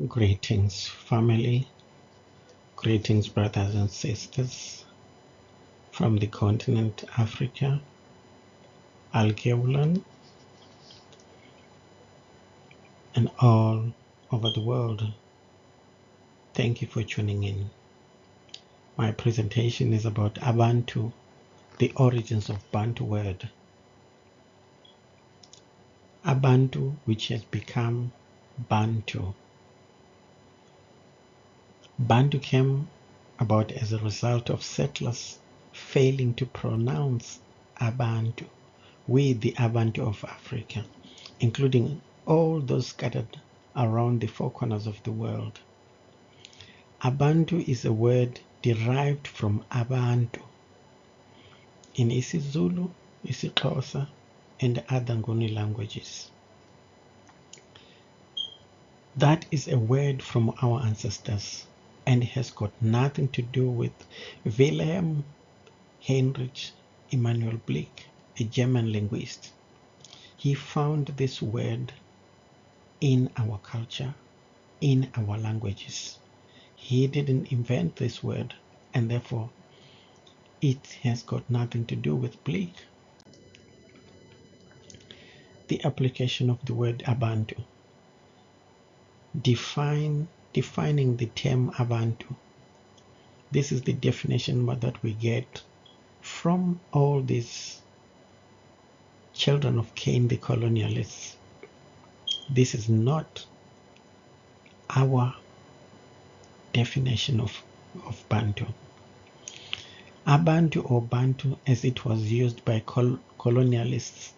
Greetings, family. Greetings, brothers and sisters from the continent Africa, Algeulan, and all over the world. Thank you for tuning in. My presentation is about Abantu, the origins of Bantu word. Abantu, which has become Bantu. Bantu came about as a result of settlers failing to pronounce Abantu with the Abantu of Africa, including all those scattered around the four corners of the world. Abantu is a word derived from Abantu in isiZulu, isiXhosa, and other Nguni languages. That is a word from our ancestors and has got nothing to do with Wilhelm Heinrich Emanuel Blick, a German linguist. He found this word in our culture, in our languages. He didn't invent this word, and therefore it has got nothing to do with Blick. The application of the word Abantu. Defining the term Abantu. This is the definition that we get from all these children of Cain, the colonialists. This is not our definition of Bantu. Abantu or Bantu, as it was used by colonialists,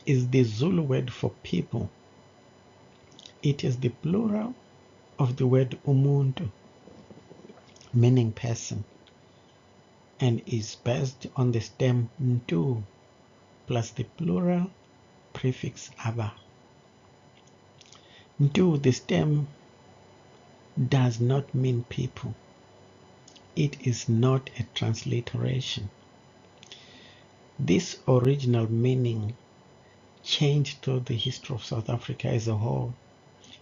is the Zulu word for people. It is the plural of the word Umuntu, meaning person, and is based on the stem Ntu plus the plural prefix Aba. Ntu, the stem, does not mean people. It is not a transliteration. This original meaning changed through the history of South Africa as a whole.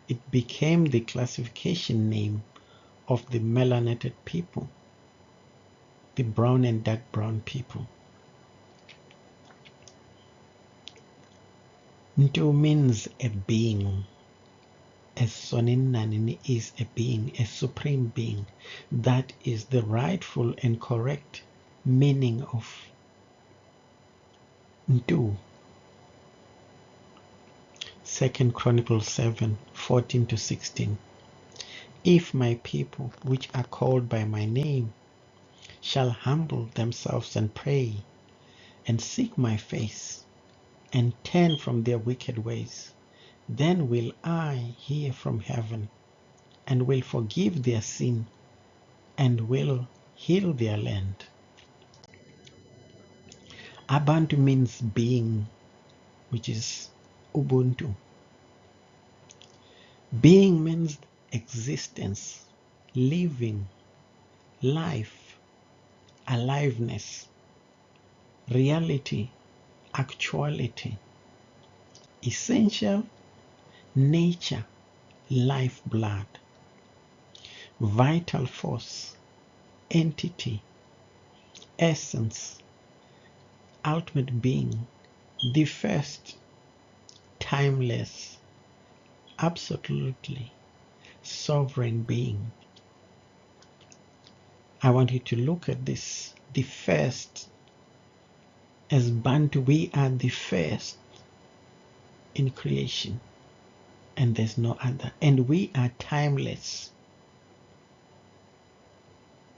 It became the classification name of the melanated people, the brown and dark brown people. Ntu means a being, as Soninanini is a being, a supreme being. That is the rightful and correct meaning of Ntu. 2 Chronicles 7:14-16. If my people, which are called by my name, shall humble themselves and pray, and seek my face, and turn from their wicked ways, then will I hear from heaven, and will forgive their sin, and will heal their land. Abantu means being, which is Ubuntu. Being means existence, living, life, aliveness, reality, actuality, essential, nature, lifeblood, vital force, entity, essence, ultimate being, the first, timeless, absolutely sovereign being. I want you to look at this, the first. As Bantu, we are the first in creation, and there's no other, and we are timeless.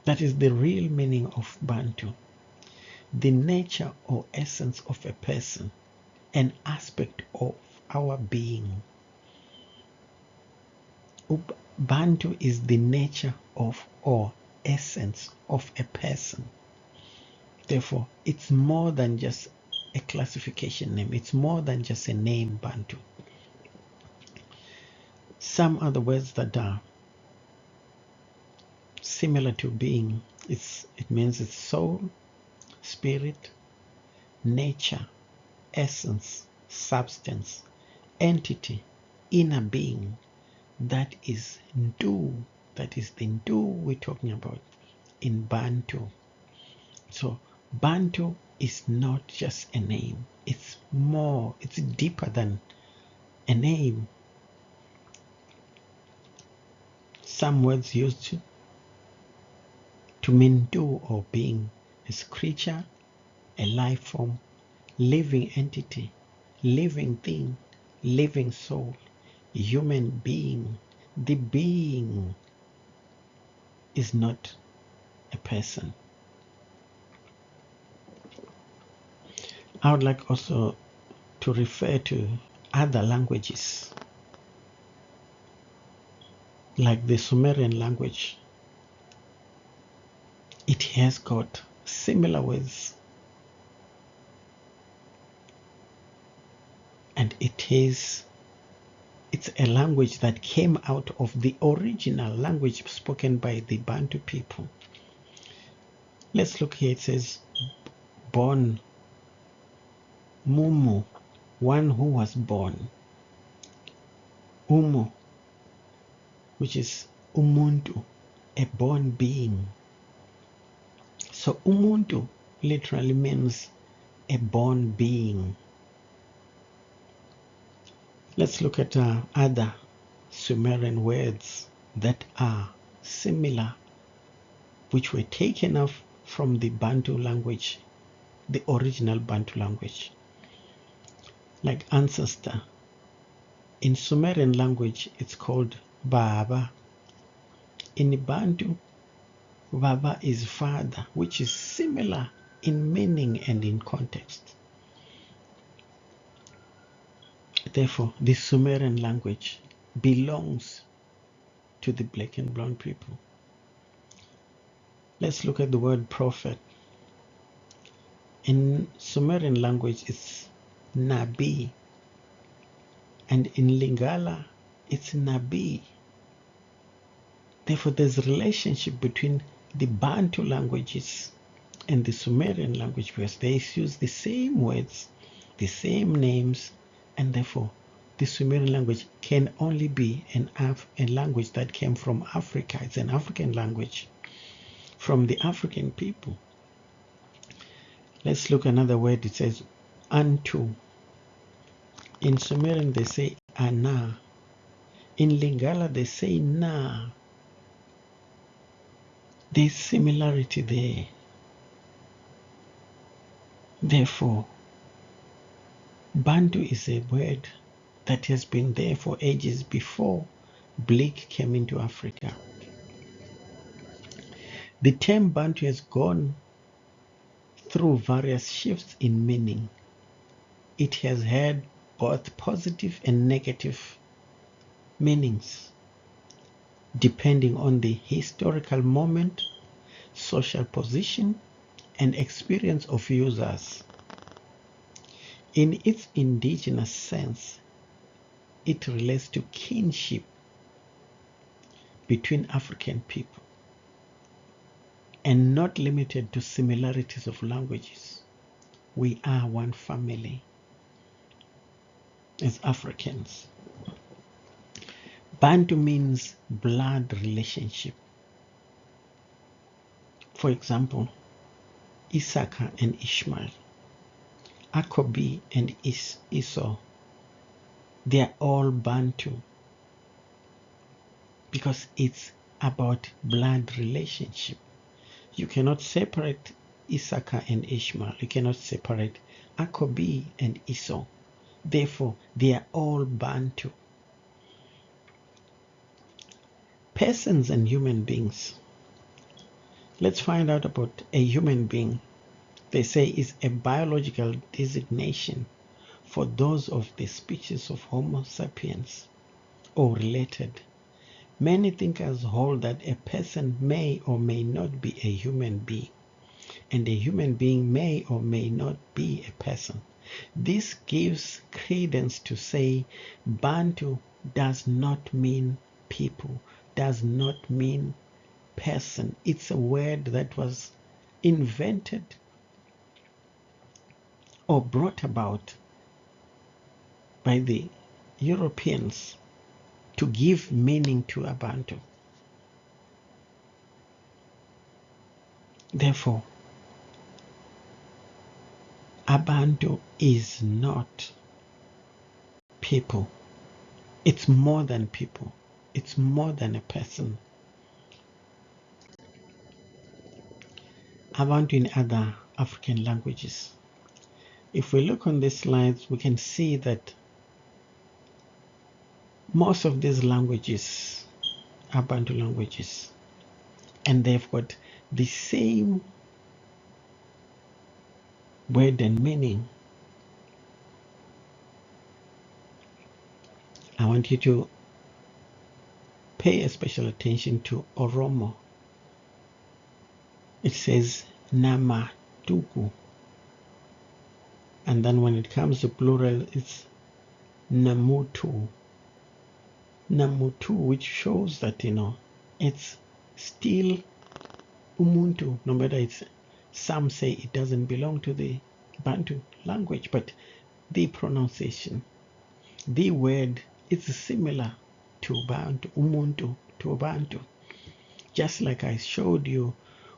That is the real meaning of Bantu, the nature or essence of a person, an aspect of our being. Bantu is the nature of or essence of a person. Therefore, it's more than just a classification name. It's more than just a name, Bantu. Some other words that are similar to being, it means it's soul, spirit, nature, essence, substance, entity, inner being, that is Ndu. That is the Ndu we're talking about in Bantu. So Bantu is not just a name. It's more, it's deeper than a name. Some words used to mean do or being is creature, a life form, living entity, living thing, living soul, human being. The being is not a person. I would like also to refer to other languages, like the Sumerian language. It has got similar words, and it's a language that came out of the original language spoken by the Bantu people. Let's look here. It says born, Mumu, one who was born. Umu, which is Umuntu, a born being. So Umuntu literally means a born being. Let's look at other Sumerian words that are similar, which were taken off from the Bantu language, the original Bantu language, like ancestor. In Sumerian language, it's called Baba. In Bantu, Baba is father, which is similar in meaning and in context. Therefore, the Sumerian language belongs to the black and brown people. Let's look at the word prophet. In Sumerian language, it's Nabi, and in Lingala, it's Nabi. Therefore, there's a relationship between the Bantu languages and the Sumerian language, because they use the same words, the same names, and therefore the Sumerian language can only be a language that came from Africa. It's an African language from the African people. Let's look at another word. It says Antu. In Sumerian they say Ana. In Lingala they say Na. There's similarity there. Therefore, Bantu is a word that has been there for ages before Bleak came into Africa. The term Bantu has gone through various shifts in meaning. It has had both positive and negative meanings, depending on the historical moment, social position, and experience of users. In its indigenous sense, it relates to kinship between African people and not limited to similarities of languages. We are one family as Africans. Bantu means blood relationship. For example, Issachar and Ishmael, Akobi and Esau, they are all Bantu because it's about blood relationship. You cannot separate Issachar and Ishmael. You cannot separate Akobi and Esau. Therefore, they are all Bantu. Persons and human beings. Let's find out about a human being. They say is a biological designation for those of the species of Homo sapiens or related. Many thinkers hold that a person may or may not be a human being, and a human being may or may not be a person. This gives credence to say Bantu does not mean people, does not mean person. It's a word that was invented or brought about by the Europeans to give meaning to Abantu. Therefore, Abantu is not people. It's more than people. It's more than a person. Abantu in other African languages. If we look on these slides, we can see that most of these languages are Bantu languages, and they've got the same word and meaning. I want you to pay a special attention to Oromo. It says Nama Tuku. And then when it comes to plural, it's Namutu. Namutu, which shows that, it's still Ubuntu, no matter some say it doesn't belong to the Bantu language, but the pronunciation, the word is similar to Bantu, Ubuntu, to Bantu. Just like I showed you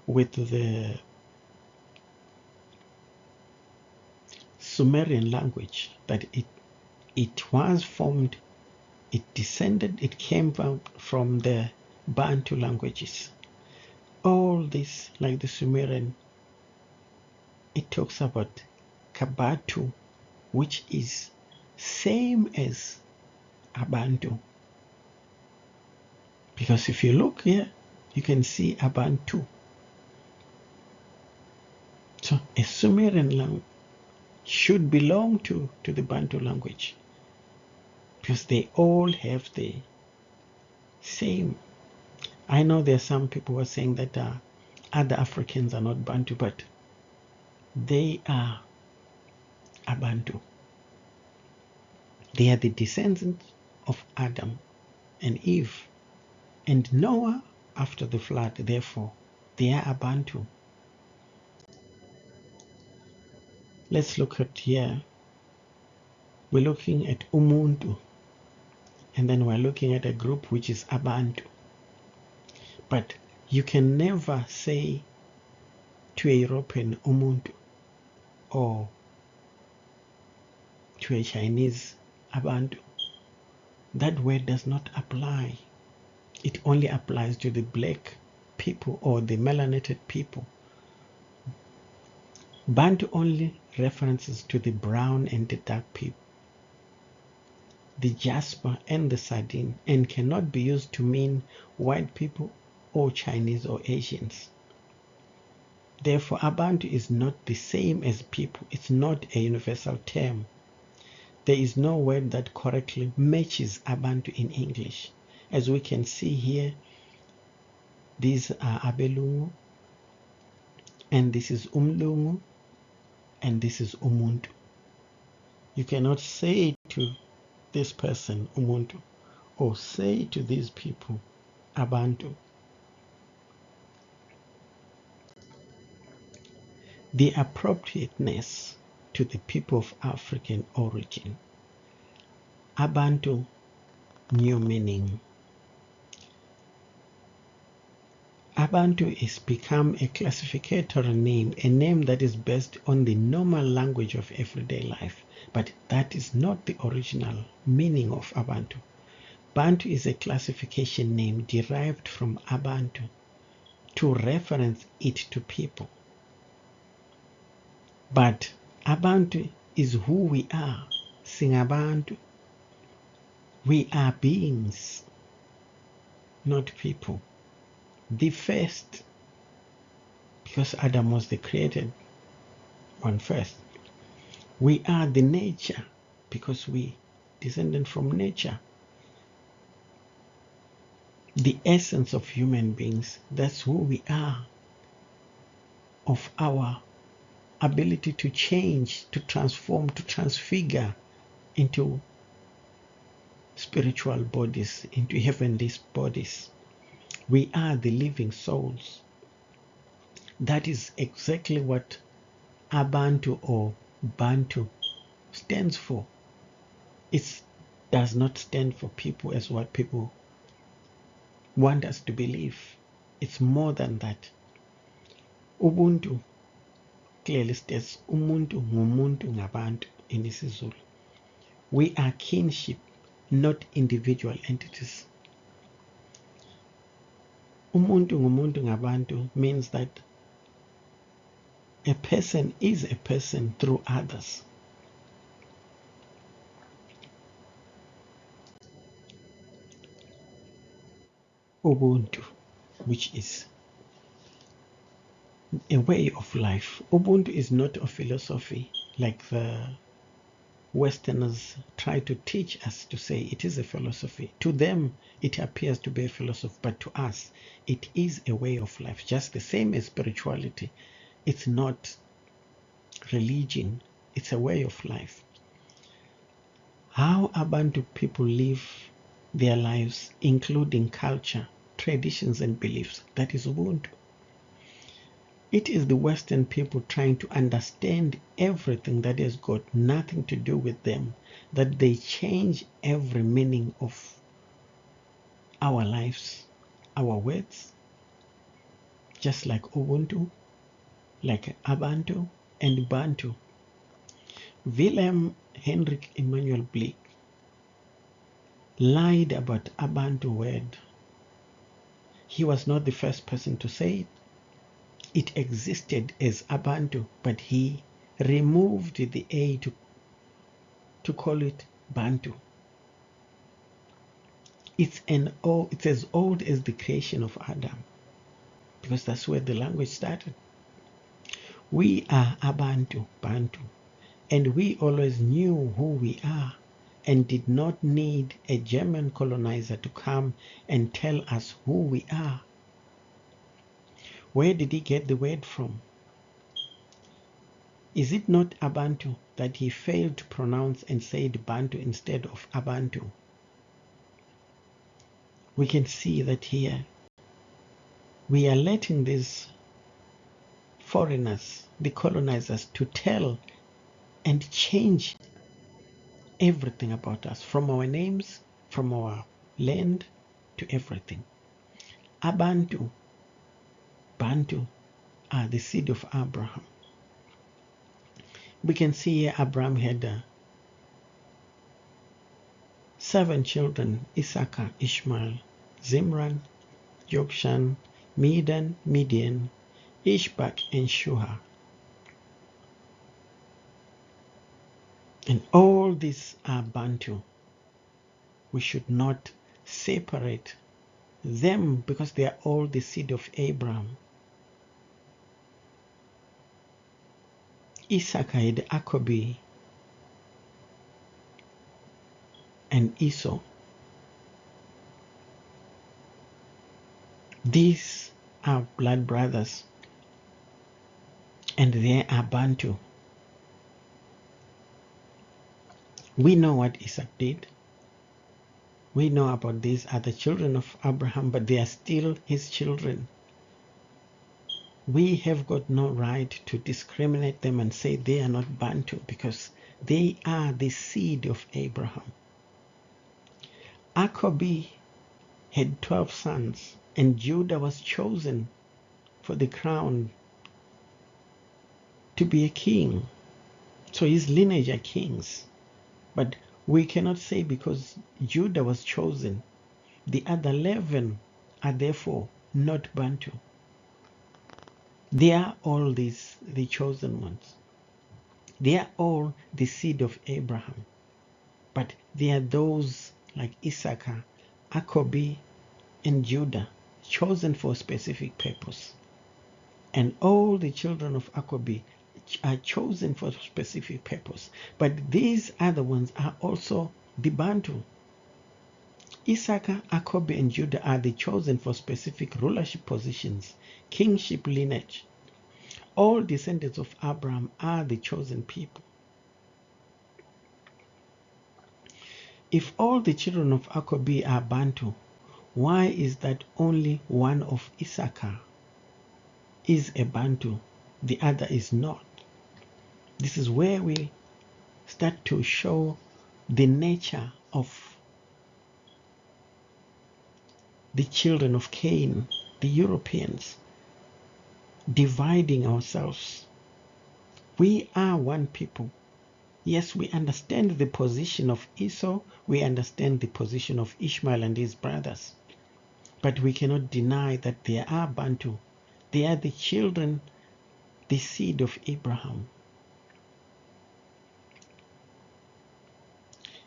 with the Sumerian language, that it was formed, it descended, it came from the Bantu languages. All this, like the Sumerian, it talks about Kabatu, which is same as Abantu. Because if you look here, you can see Abantu. So a Sumerian language should belong to the Bantu language, because they all have the same. I know there are some people who are saying that other Africans are not Bantu, but they are Abantu. They are the descendants of Adam and Eve and Noah after the flood. Therefore, they are Abantu. Let's look at here. We're looking at Ubuntu, and then we're looking at a group which is Abantu. But you can never say to a European Ubuntu or to a Chinese Abantu. That word does not apply. It only applies to the black people or the melanated people. Bantu only references to the brown and the dark people, the jasper and the sardine, and cannot be used to mean white people or Chinese or Asians. Therefore, Abantu is not the same as people. It's not a universal term. There is no word that correctly matches Abantu in English. As we can see here, these are Abelungu, and this is Umlungu, and this is Umuntu. You cannot say to this person Umuntu or say to these people Abantu. The appropriateness to the people of African origin. Abantu, new meaning. Abantu is become a classificatory name, a name that is based on the normal language of everyday life, but that is not the original meaning of Abantu. Bantu is a classification name derived from Abantu to reference it to people. But Abantu is who we are. Singabantu. We are beings, not people. The first, because Adam was the created one first. We are the nature, because we descended from nature. The essence of human beings, that's who we are. Of our ability to change, to transform, to transfigure into spiritual bodies, into heavenly bodies. We are the living souls. That is exactly what Abantu or Bantu stands for. It's does not stand for people as what people want us to believe. It's more than that. Ubuntu clearly states umuntu ngumuntu ngabantu in isiZulu. We are kinship, not individual entities. Umuntu ngumuntu ngabantu means that a person is a person through others. Ubuntu, which is a way of life. Ubuntu is not a philosophy like the Westerners try to teach us to say it is a philosophy. To them, it appears to be a philosophy, but to us, it is a way of life, just the same as spirituality. It's not religion, it's a way of life. How Abantu people live their lives, including culture, traditions, and beliefs, that is Ubuntu. It is the Western people trying to understand everything that has got nothing to do with them, that they change every meaning of our lives, our words, just like Ubuntu, like Abantu, and Bantu. Wilhelm Heinrich Emanuel Bleek lied about Abantu word. He was not the first person to say it. It existed as Abantu, but he removed the A to call it Bantu. It's as old as the creation of Adam, because that's where the language started. We are Abantu, Bantu, and we always knew who we are and did not need a German colonizer to come and tell us who we are. Where did he get the word from? Is it not Abantu that he failed to pronounce and said Bantu instead of Abantu? We can see that here we are letting these foreigners, the colonizers, to tell and change everything about us, from our names, from our land, to everything. Abantu, Bantu, are the seed of Abraham. We can see here Abraham had 7 children: Issachar, Ishmael, Zimran, Jokshan, Medan, Midian, Ishbak, and Shuha. And all these are Bantu. We should not separate them because they are all the seed of Abraham. Issachar had Jacob and Esau. These are blood brothers, and they are Bantu. We know what Isaac did. We know about these are the children of Abraham, but they are still his children. We have got no right to discriminate them and say they are not Bantu, because they are the seed of Abraham. Jacob had 12 sons, and Judah was chosen for the crown to be a king. So his lineage are kings. But we cannot say because Judah was chosen, the other 11 are therefore not Bantu. They are all the chosen ones. They are all the seed of Abraham. But they are those like Issachar, Jacob, and Judah, chosen for a specific purpose. And all the children of Jacob are chosen for a specific purpose. But these other ones are also the Bantu. Issachar, Jacob, and Judah are the chosen for specific rulership positions, kingship lineage. All descendants of Abraham are the chosen people. If all the children of Jacob are Bantu, why is that only one of Issachar is a Bantu, the other is not? This is where we start to show the nature of the children of Cain, the Europeans, dividing ourselves. We are one people. Yes, we understand the position of Esau, we understand the position of Ishmael and his brothers, but we cannot deny that they are Bantu. They are the children, the seed of Abraham.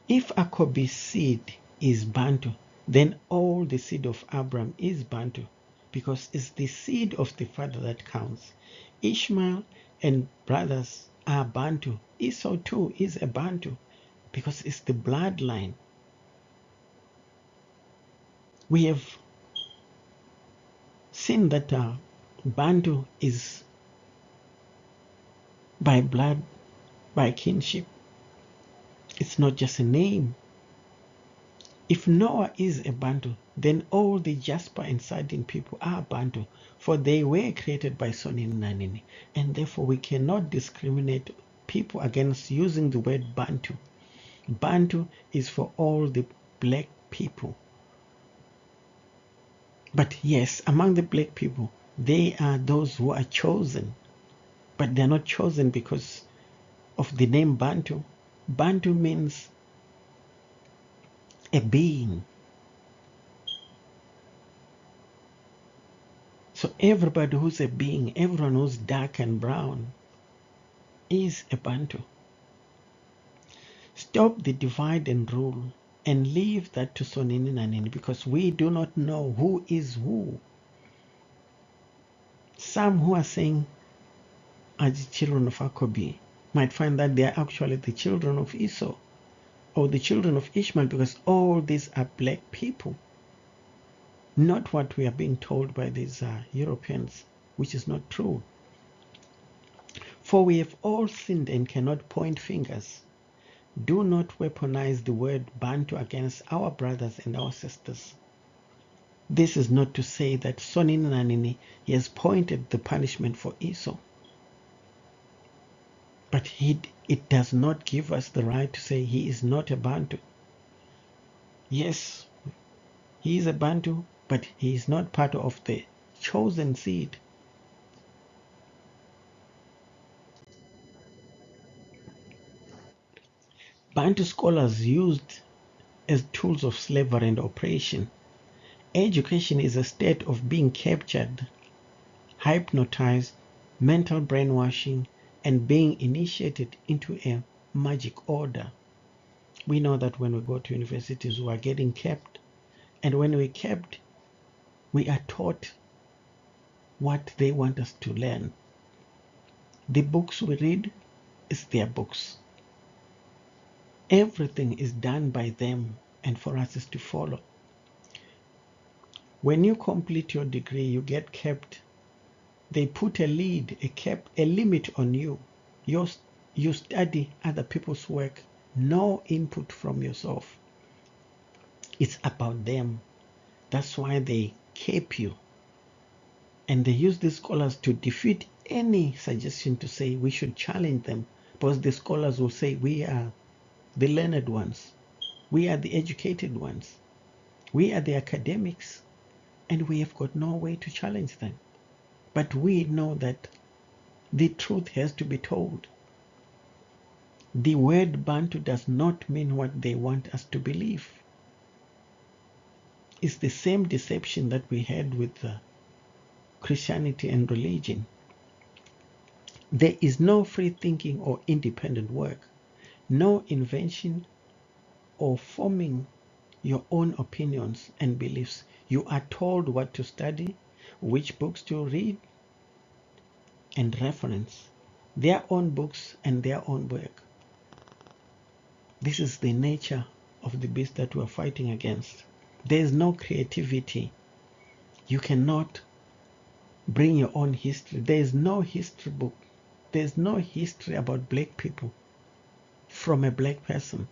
If Akobi's seed is Bantu, then all the seed of Abraham is Bantu, because it's the seed of the father that counts. Ishmael and brothers are Bantu. Esau too is a Bantu, because it's the bloodline. We have seen that Bantu is by blood, by kinship. It's not just a name. If Noah is a Bantu, then all the Jasper and Sardine people are Bantu, for they were created by Sonin Nanini, and therefore we cannot discriminate people against using the word Bantu. Bantu is for all the black people. But yes, among the black people, they are those who are chosen, but they're not chosen because of the name Bantu. Bantu means a being. So everybody who's a being, everyone who's dark and brown is a Bantu. Stop the divide and rule and leave that to Sonini Nanini, because we do not know who is who. Some who are saying are the children of Akobi might find that they are actually the children of Esau or the children of Ishmael, because all these are black people. Not what we are being told by these Europeans, which is not true. For we have all sinned and cannot point fingers. Do not weaponize the word Bantu against our brothers and our sisters. This is not to say that Sonin Nanini has pointed the punishment for Esau. But it does not give us the right to say he is not a Bantu. Yes, he is a Bantu, but he is not part of the chosen seed. Bantu scholars used as tools of slavery and oppression. Education is a state of being captured, hypnotized, mental brainwashing, and being initiated into a magic order. We know that when we go to universities, we are getting kept. And when we're kept, we are taught what they want us to learn. The books we read is their books. Everything is done by them, and for us is to follow. When you complete your degree, you get kept. They put a limit on you. You study other people's work, no input from yourself. It's about them. That's why they keep you. And they use these scholars to defeat any suggestion to say we should challenge them, because the scholars will say we are the learned ones, we are the educated ones, we are the academics, and we have got no way to challenge them. But we know that the truth has to be told. The word Bantu does not mean what they want us to believe. It's the same deception that we had with Christianity and religion. There is no free thinking or independent work, no invention or forming your own opinions and beliefs. You are told what to study, which books to read, and reference their own books and their own work. This is the nature of the beast that we are fighting against. There is no creativity. You cannot bring your own history. There is no history book. There is no history about black people from a black person.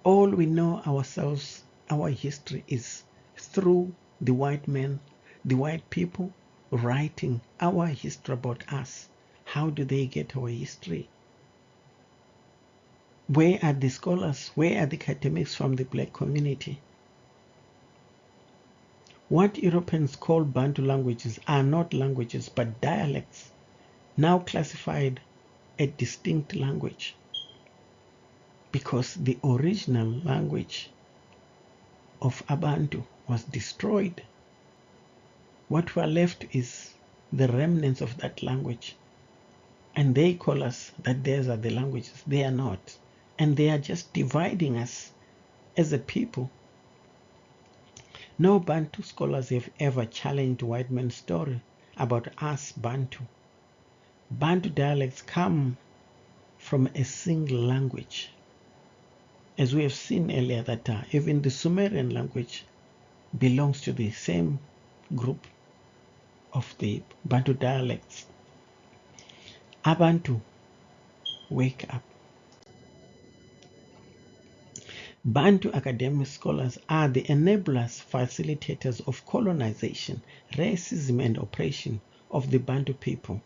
All we know ourselves, our history, is through the white men, the white people writing our history about us. How do they get our history? Where are the scholars? Where are the academics from the black community? What Europeans call Bantu languages are not languages but dialects, now classified a distinct language, because the original language of Abantu was destroyed. What we are left is the remnants of that language. And they call us that these are the languages. They are not. And they are just dividing us as a people. No Bantu scholars have ever challenged white men's story about us Bantu. Bantu dialects come from a single language. As we have seen earlier, that even the Sumerian language belongs to the same group of the Bantu dialects. Abantu, wake up. Bantu academic scholars are the enablers, facilitators of colonization, racism, and oppression of the Bantu people.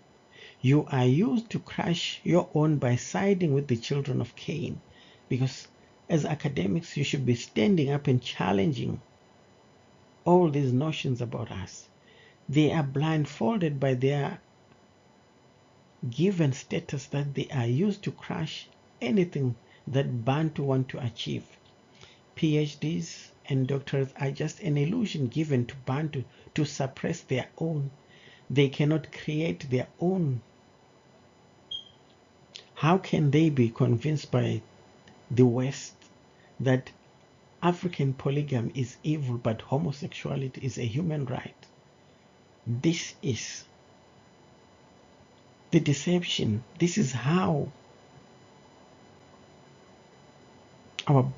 You are used to crush your own by siding with the children of Cain, because as academics you should be standing up and challenging all these notions about us. They are blindfolded by their given status that they are used to crush anything that Bantu want to achieve. PhDs and doctorates are just an illusion given to Bantu to suppress their own. They cannot create their own. How can they be convinced by the West that African polygamy is evil but homosexuality is a human right? This is the deception. This is how our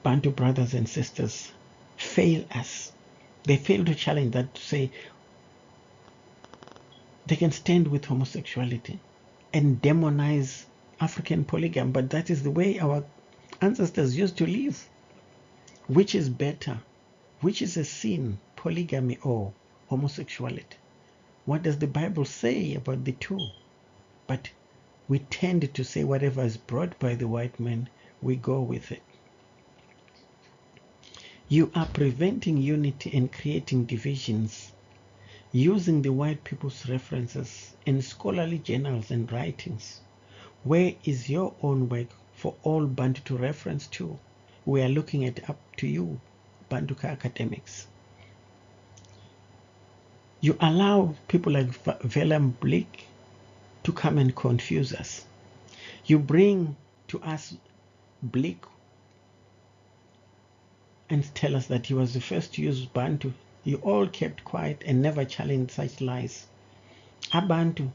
Bantu brothers and sisters fail us. They fail to challenge that, to say they can stand with homosexuality and demonize African polygamy, but that is the way our ancestors used to live. Which is better? Which is a sin, polygamy or homosexuality? What does the Bible say about the two? But we tend to say whatever is brought by the white man, we go with it. You are preventing unity and creating divisions using the white people's references in scholarly journals and writings. Where is your own work for all Bantu to reference to? We are looking at up to you, Bantu academics. You allow people like Velam Blick to come and confuse us. You bring to us Blick and tell us that he was the first to use Bantu. You all kept quiet and never challenged such lies. Abantu,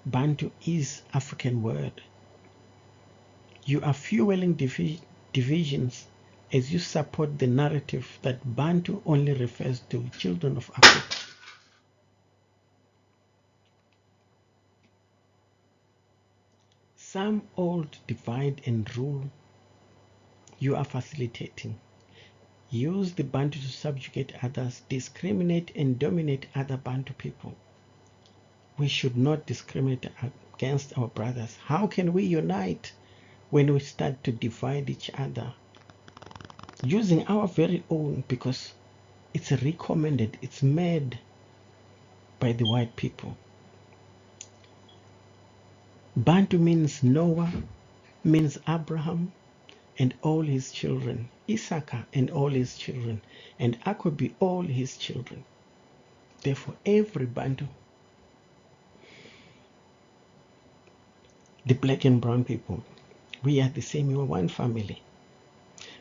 Bantu is African word. You are fueling divisions as you support the narrative that Bantu only refers to children of Africa. Some old divide and rule you are facilitating. Use the Bantu to subjugate others, discriminate and dominate other Bantu people. We should not discriminate against our brothers. How can we unite when we start to divide each other? Using our very own, because it's recommended, it's made by the white people. Bantu means Noah, means Abraham and all his children, Issachar and all his children, and Akobi all his children. Therefore, every Bantu, the black and brown people, we are the same, we are one family.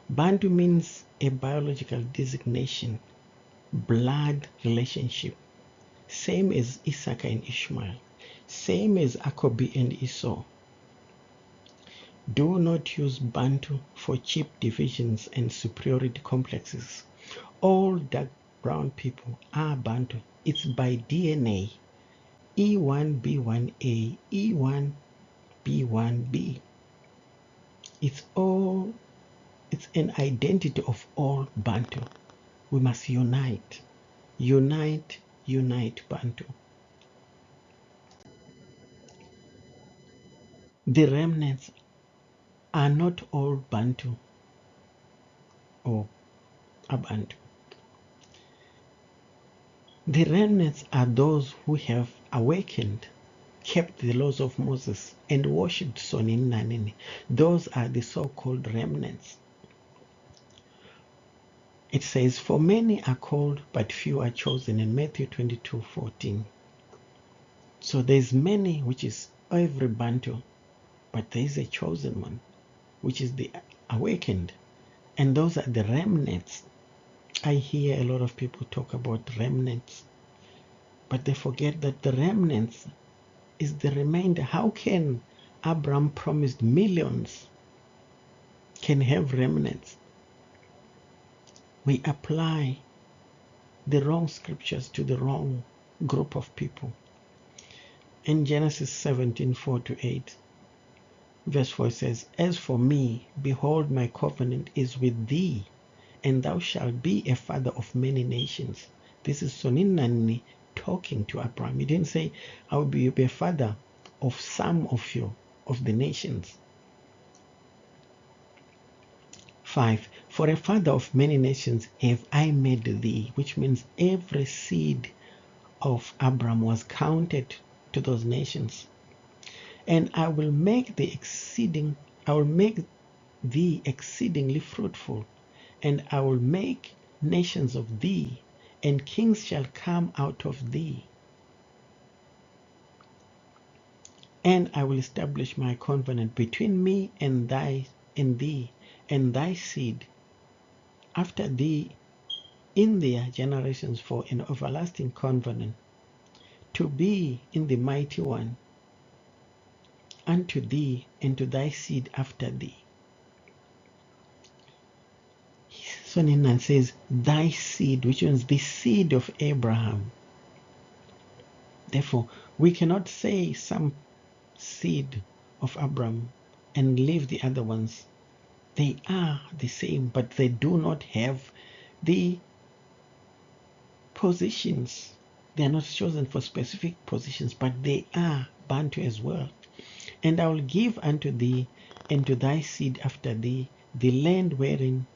Bantu means a biological designation, blood relationship, same as Issachar and Ishmael, same as Akobi and Esau. Do not use Bantu for cheap divisions and superiority complexes. All dark brown people are Bantu. It's by DNA. E1B1A, E1B1B. It's an identity of all Bantu. We must unite. Unite, unite Bantu. The remnants are not all Bantu or Abantu. The remnants are those who have awakened, kept the laws of Moses, and worshipped Sonin Nanini. Those are the so-called remnants. It says, for many are called, but few are chosen in Matthew 22:14. So there's many, which is every Bantu, but there is a chosen one, which is the awakened. And those are the remnants. I hear a lot of people talk about remnants, but they forget that the remnants is the remainder. How can Abraham promised millions can have remnants? We apply the wrong scriptures to the wrong group of people. In Genesis 17:4-8, verse 4 says, as for me, behold, my covenant is with thee, and thou shalt be a father of many nations. This is Soninani talking to Abraham. He didn't say, I will be a father of some of you, of the nations. 5, for a father of many nations have I made thee, which means every seed of Abraham was counted to those nations. And I will make thee exceedingly fruitful, and I will make nations of thee, and kings shall come out of thee. And I will establish my covenant between me and thee, and thy seed after thee in their generations for an everlasting covenant, to be in the mighty one, unto thee and to thy seed after thee. So Ninan says, thy seed, which means the seed of Abraham. Therefore, we cannot say some seed of Abraham and leave the other ones. They are the same, but they do not have the positions. They are not chosen for specific positions, but they are Bantu as well. And I will give unto thee and to thy seed after thee the land wherein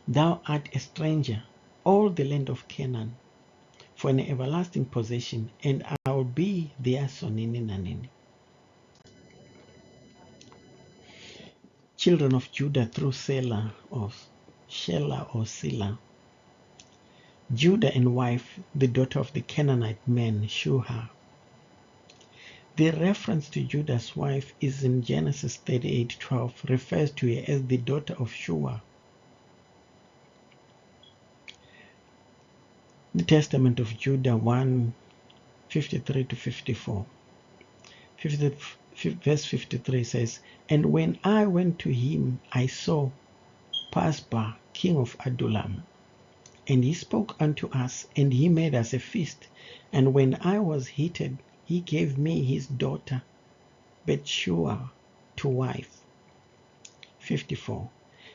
thou art a stranger, all the land of Canaan, for an everlasting possession, and I will be their sonini nanini. Children of Judah through Selah or Shelah or Sila. Judah and wife, the daughter of the Canaanite man, Shuha. The reference to Judah's wife is in Genesis 38:12, refers to her as the daughter of Shua. The Testament of Judah 1:53-54. Verse 53 says, and when I went to him, I saw Pasba, king of Adullam, and he spoke unto us, and he made us a feast. And when I was heated, he gave me his daughter Bethshua to wife. 54.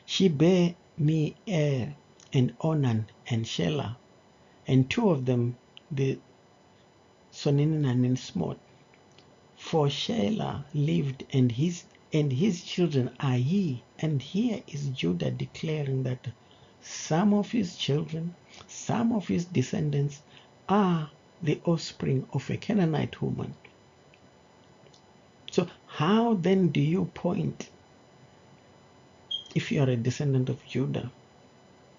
She bare me Er and Onan and Shelah, and two of them the Soninanin smote. For Shelah lived, and his children are he. And here is Judah declaring that some of his children, some of his descendants are the offspring of a Canaanite woman. So how then do you point, if you are a descendant of Judah,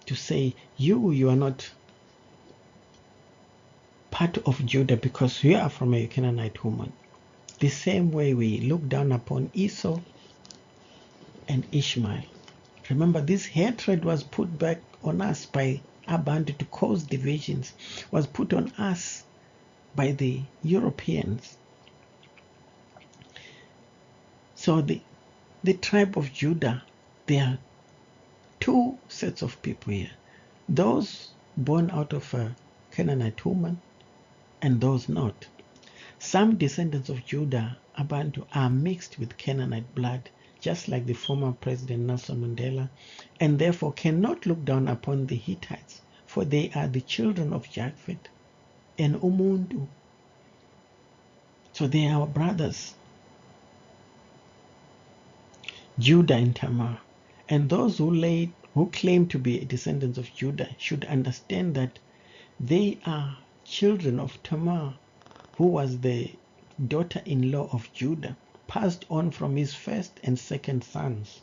to say you are not part of Judah because you are from a Canaanite woman? The same way we look down upon Esau and Ishmael. Remember, this hatred was put back on us by Abantu to cause divisions, was put on us by the Europeans. So the tribe of Judah, there are two sets of people here. Those born out of a Canaanite woman and those not. Some descendants of Judah, Abantu, are mixed with Canaanite blood, just like the former President Nelson Mandela, and therefore cannot look down upon the Hittites, for they are the children of Japheth and Umuntu. So they are our brothers. Judah and Tamar. And those who claim to be descendants of Judah should understand that they are children of Tamar, who was the daughter-in-law of Judah, passed on from his first and second sons.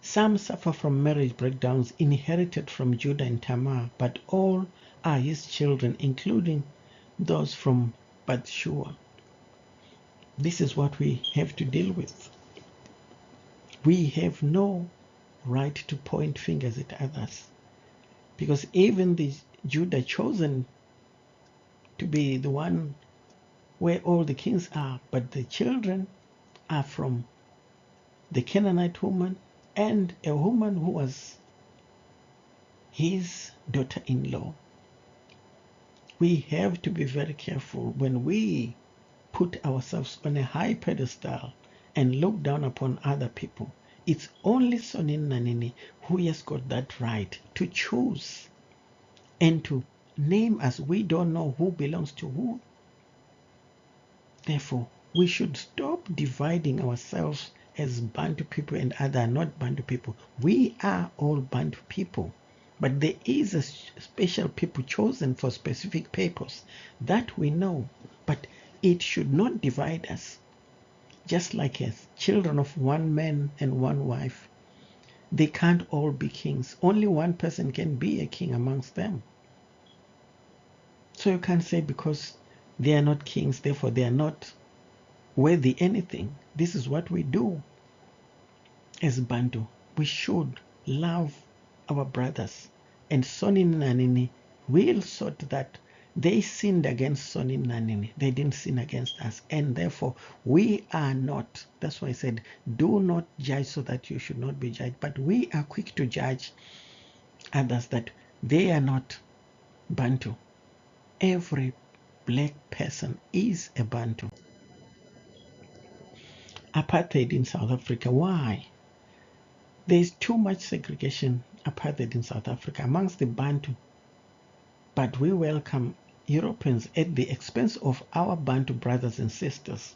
Some suffer from marriage breakdowns inherited from Judah and Tamar, but all are his children, including those from Bathsheba. This is what we have to deal with. We have no right to point fingers at others, because even the Judah chosen to be the one where all the kings are, but the children are from the Canaanite woman and a woman who was his daughter-in-law. We have to be very careful when we put ourselves on a high pedestal and look down upon other people. It's only Sonin Nanini who has got that right to choose and to name us. We don't know who belongs to who. Therefore, we should stop dividing ourselves as Bantu people and other not Bantu people. We are all Bantu people. But there is a special people chosen for specific purpose. That we know. But it should not divide us. Just like as children of one man and one wife, they can't all be kings. Only one person can be a king amongst them. So you can't say because they are not kings, therefore they are not worthy anything. This is what we do as Bantu. We should love our brothers. And Sonin Nanini will sort that. They sinned against Sonin Nanini. They didn't sin against us. And therefore, we are not. That's why I said, do not judge so that you should not be judged. But we are quick to judge others that they are not Bantu. Every black person is a Bantu. Apartheid in South Africa. Why? There's too much segregation, apartheid in South Africa amongst the Bantu. But we welcome Europeans at the expense of our Bantu brothers and sisters.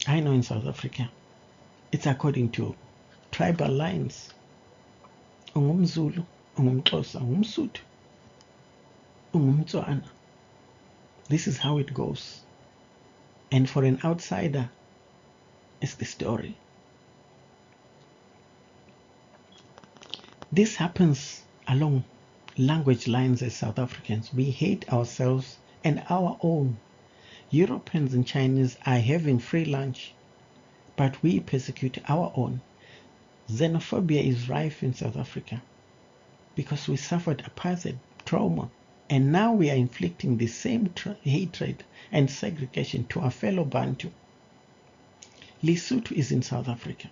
I know in South Africa, it's according to tribal lines. UngumZulu, UngumXhosa, UngumSuthu, UngumTswana. This is how it goes. And for an outsider, it's the story. This happens along language lines as South Africans. We hate ourselves and our own. Europeans and Chinese are having free lunch, but we persecute our own. Xenophobia is rife in South Africa because we suffered apartheid trauma, and now we are inflicting the same hatred and segregation to our fellow Bantu. Lesotho is in South Africa,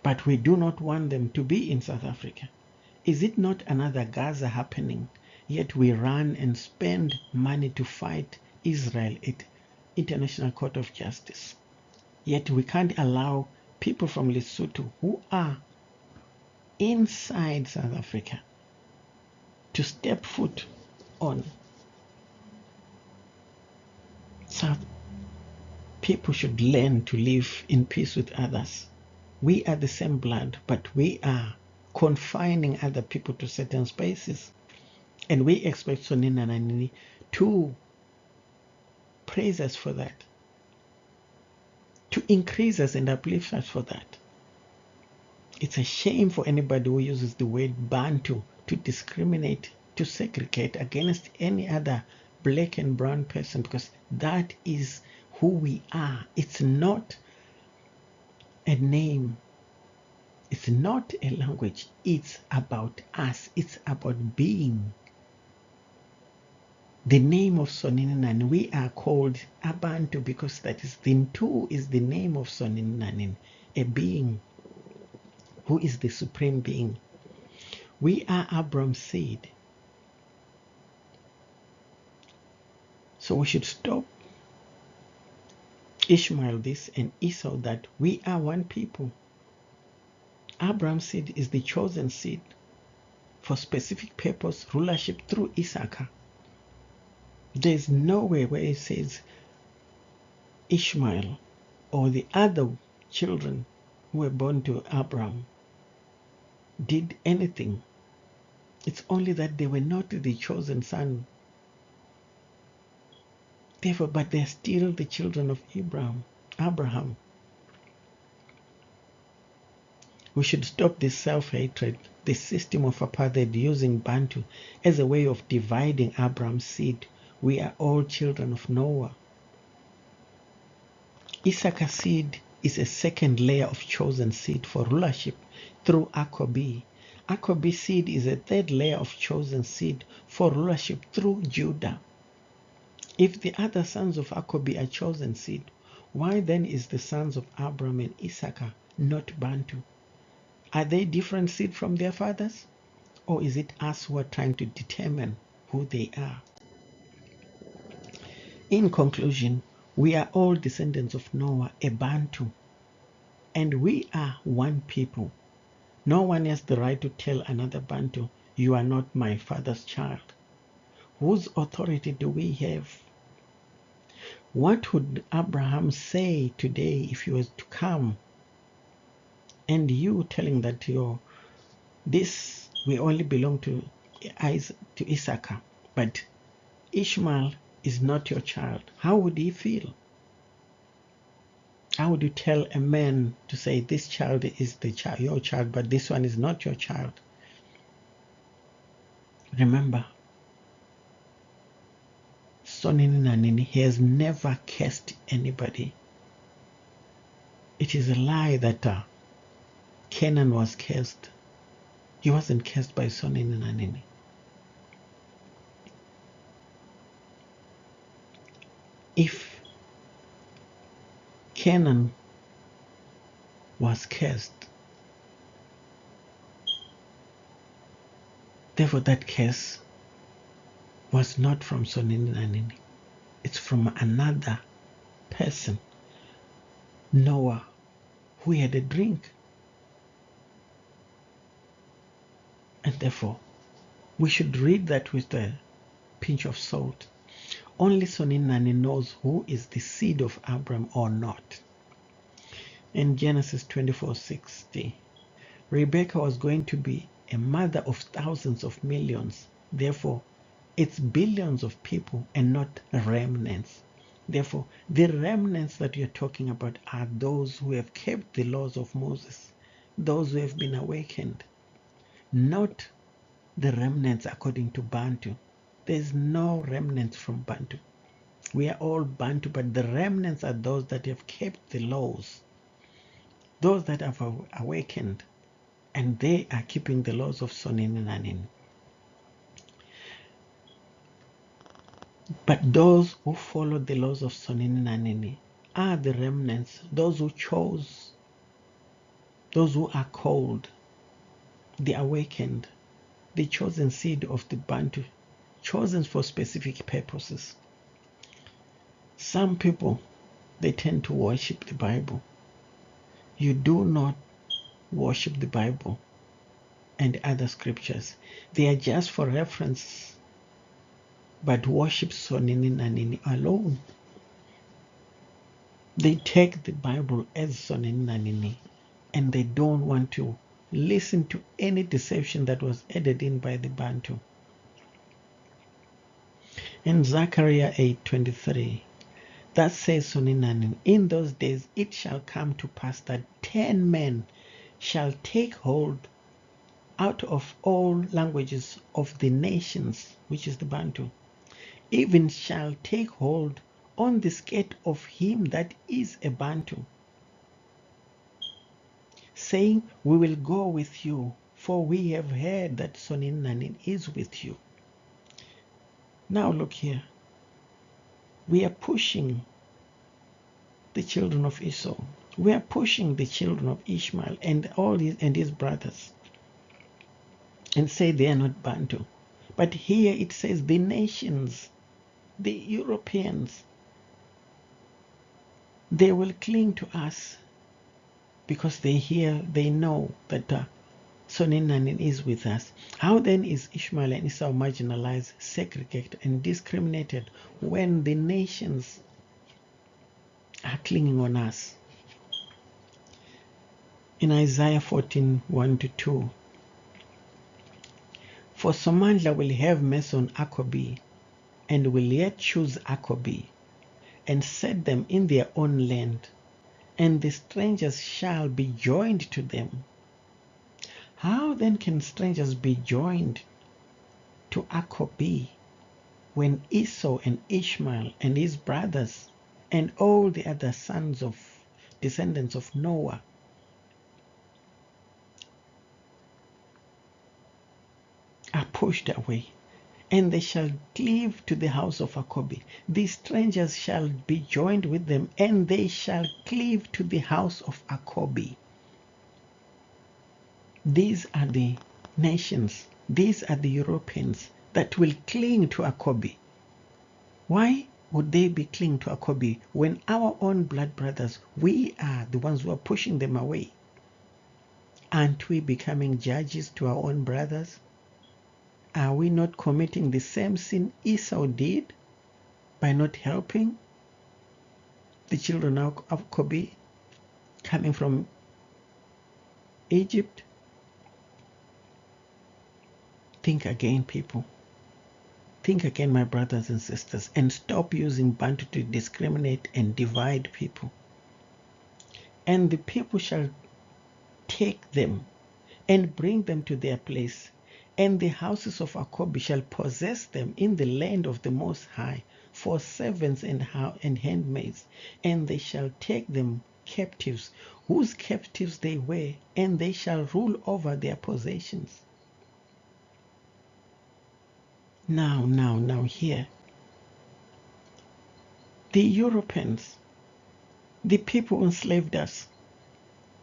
but we do not want them to be in South Africa. Is it not another Gaza happening? Yet we run and spend money to fight Israel at International Court of Justice. Yet we can't allow people from Lesotho who are inside South Africa to step foot on. South people should learn to live in peace with others. We are the same blood, but we are confining other people to certain spaces. And we expect Sonina Nanini to praise us for that, to increase us and uplift us for that. It's a shame for anybody who uses the word Bantu to discriminate, to segregate against any other black and brown person, because that is who we are. It's not a name. It's not a language. It's about us. It's about being. The name of Soninanan, we are called Abantu because that is the Ntu is the name of Soninanan, a being who is the supreme being. We are Abraham's seed. So we should stop Ishmael this and Esau that. We are one people. Abraham's seed is the chosen seed for specific purpose, rulership through Issachar. There's nowhere where it says Ishmael or the other children who were born to Abraham did anything. It's only that they were not the chosen son. Therefore, but they're still the children of Abraham. We should stop this self-hatred, this system of apartheid using Bantu as a way of dividing Abraham's seed. We are all children of Noah. Issachar seed is a second layer of chosen seed for rulership through Akobi. Akobi seed is a third layer of chosen seed for rulership through Judah. If the other sons of Akobi are chosen seed, why then is the sons of Abraham and Issachar not Bantu? Are they different seed from their fathers? Or is it us who are trying to determine who they are? In conclusion, we are all descendants of Noah, a Bantu, and we are one people. No one has the right to tell another Bantu, you are not my father's child. Whose authority do we have? What would Abraham say today if he was to come and you telling that this we only belong to Issachar, but Ishmael is not your child? How would he feel? How would you tell a man to say this child is your child, but this one is not your child? Remember, Sonini Nanini, he has never cursed anybody. It is a lie that Canaan was cursed. He wasn't cursed by Sonini Nanini. If Canaan was cursed, therefore that curse was not from Sonini Nanini. It's from another person, Noah, who had a drink. And therefore, we should read that with a pinch of salt. Only Soninani knows who is the seed of Abraham or not. In Genesis 24:60, Rebekah was going to be a mother of thousands of millions. Therefore, it's billions of people and not remnants. Therefore, the remnants that you're talking about are those who have kept the laws of Moses, those who have been awakened, not the remnants according to Bantu. There's no remnants from Bantu. We are all Bantu, but the remnants are those that have kept the laws, those that have awakened, and they are keeping the laws of Sonini Nanini. But those who follow the laws of Sonini Nanini are the remnants, those who chose, those who are called, the awakened, the chosen seed of the Bantu, chosen for specific purposes. Some people, they tend to worship the Bible. You do not worship the Bible and other scriptures. They are just for reference, but worship Sonini Nanini alone. They take the Bible as Sonini Nanini, and they don't want to listen to any deception that was added in by the Bantu. In Zechariah 8:23, that says Sonini Nanini, in those days it shall come to pass that 10 men shall take hold out of all languages of the nations, which is the Bantu, even shall take hold on the skirt of him that is a Bantu, saying, we will go with you, for we have heard that Sonini Nanini is with you. Now look here. We are pushing the children of Esau. We are pushing the children of Ishmael and all his brothers, and say they are not Bantu. But here it says the nations, the Europeans, they will cling to us because they know that Sonini Nanini is with us. How then is Ishmael and Esau marginalized, segregated, and discriminated when the nations are clinging on us? in Isaiah 14, 1-2. For Somandla will have mercy on Akobi, and will yet choose Akobi, and set them in their own land, and the strangers shall be joined to them. How then can strangers be joined to Akobi when Esau and Ishmael and his brothers and all the other sons of descendants of Noah are pushed away, and they shall cleave to the house of Akobi? These strangers shall be joined with them, and they shall cleave to the house of Akobi. These are the nations, these are the Europeans that will cling to Akobi. Why would they be clinging to Akobi when our own blood brothers, we are the ones who are pushing them away? Aren't we becoming judges to our own brothers? Are we not committing the same sin Esau did by not helping the children of Akobi coming from Egypt? Think again, people. Think again, my brothers and sisters, and stop using Bantu to discriminate and divide people. And the people shall take them and bring them to their place, and the houses of Akobi shall possess them in the land of the Most High for servants and handmaids, and they shall take them captives, whose captives they were, and they shall rule over their possessions. Now here, the Europeans, the people who enslaved us,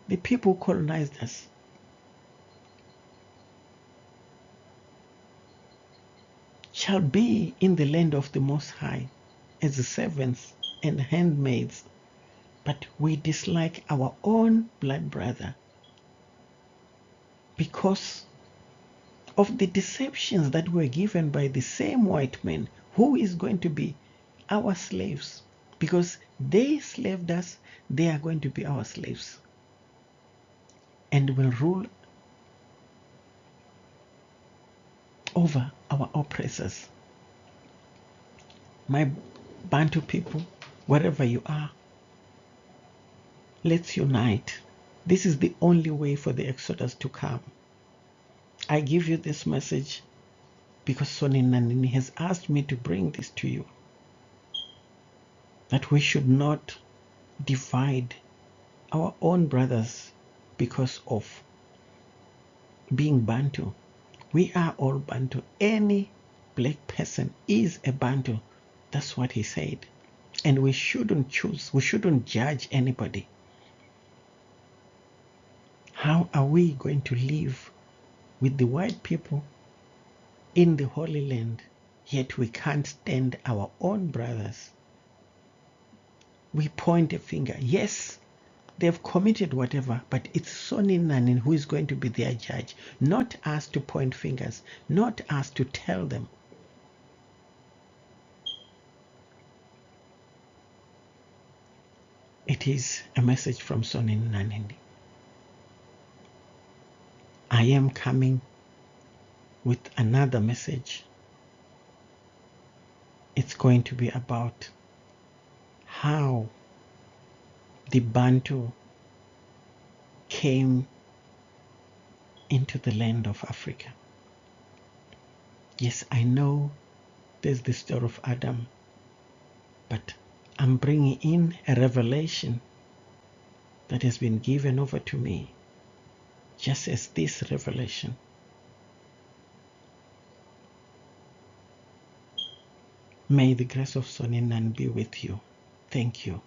the people who colonized us, shall be in the land of the Most High as the servants and handmaids, but we dislike our own blood brother because of the deceptions that were given by the same white men who is going to be our slaves. Because they slaved us, they are going to be our slaves and will rule over our oppressors. My Bantu people, wherever you are, let's unite. This is the only way for the Exodus to come. I give you this message because Sonny Nanini has asked me to bring this to you, that we should not divide our own brothers because of being Bantu. We are all Bantu. Any black person is a Bantu. That's what he said. And we shouldn't choose, we shouldn't judge anybody. How are we going to live with the white people in the Holy Land, yet we can't stand our own brothers? We point a finger. Yes, they've committed whatever, but it's Sonny Nanin who is going to be their judge, not us to point fingers, not us to tell them. It is a message from Sonny Nanin. I am coming with another message. It's going to be about how the Bantu came into the land of Africa. Yes, I know there's the story of Adam, but I'm bringing in a revelation that has been given over to me, just as this revelation. May the grace of Soninnan be with you. Thank you.